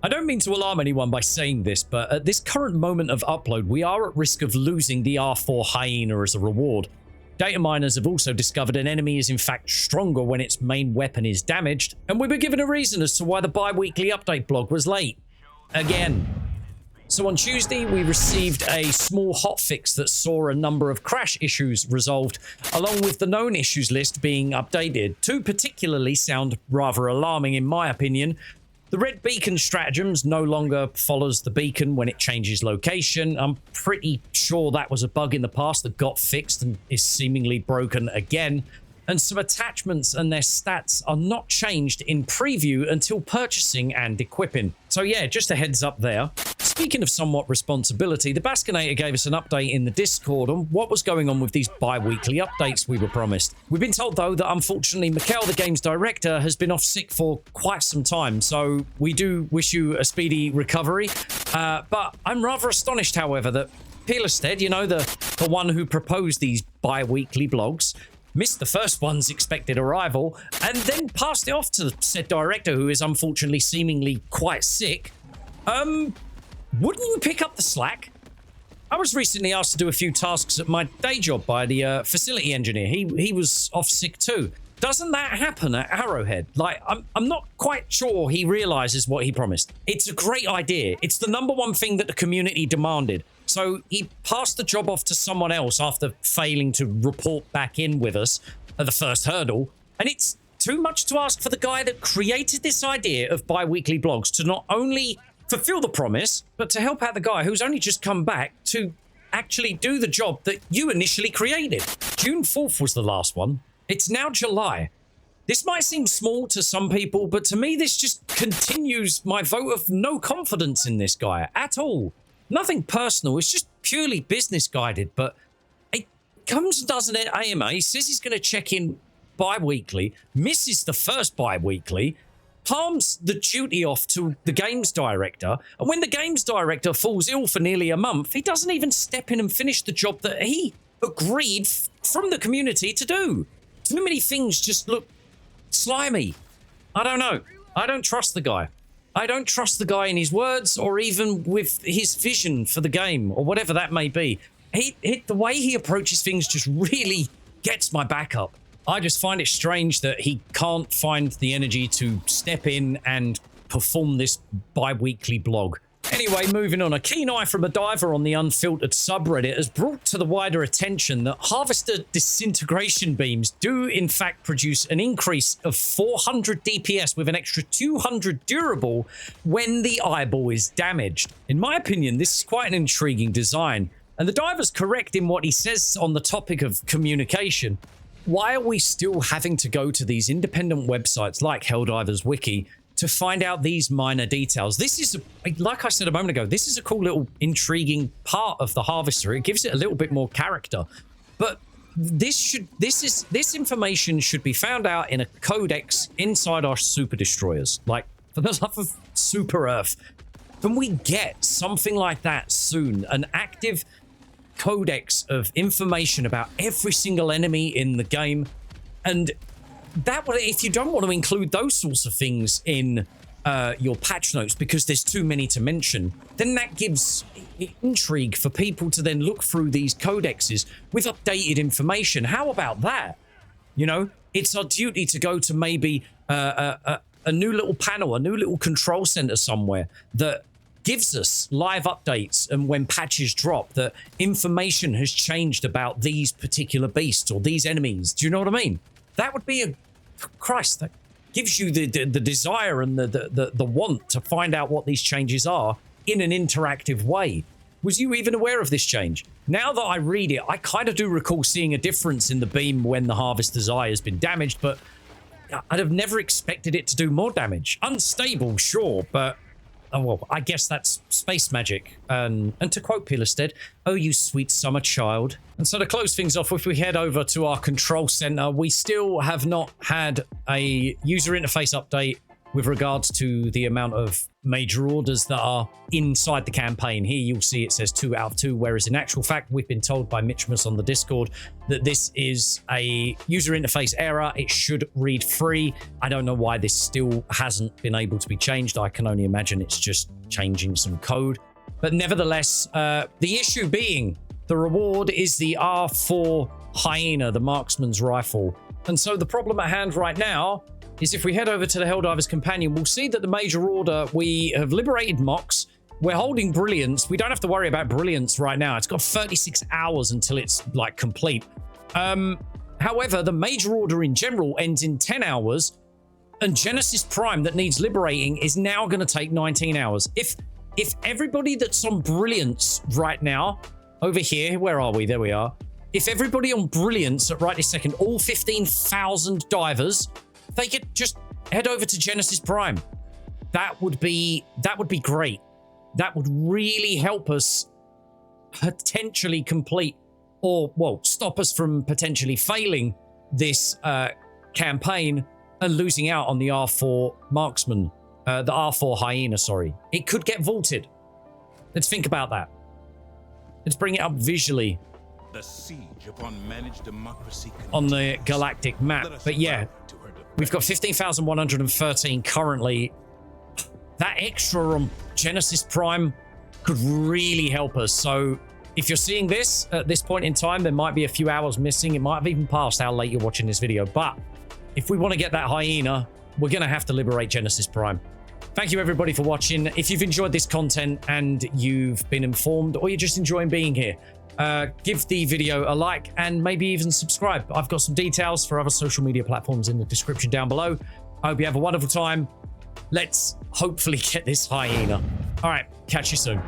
I don't mean to alarm anyone by saying this, but at this current moment of upload, we are at risk of losing the R-4 Hyena as a reward. Data miners have also discovered an enemy is in fact stronger when its main weapon is damaged, and we were given a reason as to why the bi-weekly update blog was late. Again. So on Tuesday, we received a small hotfix that saw a number of crash issues resolved, along with the known issues list being updated. Two particularly sound rather alarming in my opinion. The red beacon stratagems no longer follows the beacon when it changes location. I'm pretty sure that was a bug in the past that got fixed and is seemingly broken again. And some attachments and their stats are not changed in preview until purchasing and equipping. So yeah, just a heads up there. Speaking of somewhat responsibility, the Baskinator gave us an update in the Discord on what was going on with these bi-weekly updates we were promised. We've been told, though, that unfortunately Mikhail, the game's director, has been off sick for quite some time, so we do wish you a speedy recovery. But I'm rather astonished, however, that Pilestedt, you know, the one who proposed these bi-weekly blogs, missed the first one's expected arrival, and then passed it off to said director, who is unfortunately seemingly quite sick. Wouldn't you pick up the slack? I was recently asked to do a few tasks at my day job by the facility engineer. He was off sick too. Doesn't that happen at Arrowhead? Like, I'm not quite sure he realizes what he promised. It's a great idea. It's the #1 thing that the community demanded. So he passed the job off to someone else after failing to report back in with us at the first hurdle. And it's too much to ask for the guy that created this idea of bi-weekly blogs to not only fulfill the promise, but to help out the guy who's only just come back to actually do the job that you initially created. June 4th was the last one. It's now July. This might seem small to some people, but to me, this just continues my vote of no confidence in this guy at all. Nothing personal, it's just purely business guided, but it comes and does an AMA, he says he's going to check in bi-weekly, misses the first bi-weekly, palms the duty off to the games director, and when the games director falls ill for nearly a month, he doesn't even step in and finish the job that he agreed from the community to do. Too many things just look slimy. I don't know. I don't trust the guy. I don't trust the guy in his words or even with his vision for the game or whatever that may be. The way he approaches things just really gets my back up. I just find it strange that he can't find the energy to step in and perform this bi-weekly blog. Anyway, moving on, a keen eye from a diver on the Unfiltered subreddit has brought to the wider attention that harvester disintegration beams do in fact produce an increase of 400 DPS with an extra 200 durable when the eyeball is damaged. In my opinion, this is quite an intriguing design, and the diver's correct in what he says on the topic of communication. Why are we still having to go to these independent websites like Helldivers Wiki to find out these minor details? This is, like I said a moment ago, this is a cool little intriguing part of the Harvester. It gives it a little bit more character. But this information should be found out in a codex inside our super destroyers. Like, for the love of Super Earth, can we get something like that soon? An active codex of information about every single enemy in the game, and that would, if you don't want to include those sorts of things in your patch notes because there's too many to mention, then that gives intrigue for people to then look through these codexes with updated information. How about that? You know, it's our duty to go to maybe a new little panel, a new little control center somewhere that gives us live updates, and when patches drop, that information has changed about these particular beasts or these enemies. Do you know what I mean? That would be Christ, that gives you the desire and the want to find out what these changes are in an interactive way. Was you even aware of this change? Now that I read it, I kind of do recall seeing a difference in the beam when the Harvester's eye has been damaged, but I'd have never expected it to do more damage. Unstable, sure, but oh, well, I guess that's space magic. And to quote Pilestedt, "Oh, you sweet summer child." And so to close things off, if we head over to our control center, we still have not had a user interface update with regards to the amount of major orders that are inside the campaign. Here you'll see it says 2 out of 2, whereas in actual fact, we've been told by Mitchmus on the Discord that this is a user interface error. It should read 3. I don't know why this still hasn't been able to be changed. I can only imagine it's just changing some code. But nevertheless, the issue being the reward is the R-4 Hyena, the marksman's rifle. And so the problem at hand right now is if we head over to the Helldivers Companion, we'll see that the major order, we have liberated Mox. We're holding Brilliance. We don't have to worry about Brilliance right now. It's got 36 hours until it's like complete. However, the major order in general ends in 10 hours, and Genesis Prime that needs liberating is now going to take 19 hours. If everybody that's on Brilliance right now, over here, where are we? There we are. If everybody on Brilliance at right this second, all 15,000 divers, they could just head over to Genesis Prime. That would be great. That would really help us potentially complete, or well, stop us from potentially failing this campaign and losing out on the R-4 marksman, the R-4 Hyena, sorry. It could get vaulted. Let's think about that. Let's bring it up visually. The siege upon managed democracy on the galactic map. But yeah, we've got 15,113 currently. That extra on Genesis Prime could really help us. So if you're seeing this at this point in time, there might be a few hours missing. It might have even passed how late you're watching this video. But if we want to get that Hyena, we're going to have to liberate Genesis Prime. Thank you everybody for watching. If you've enjoyed this content and you've been informed, or you're just enjoying being here, give the video a like and maybe even subscribe. I've got some details for other social media platforms in the description down below. I hope you have a wonderful time. Let's hopefully get this Hyena. All right, catch you soon.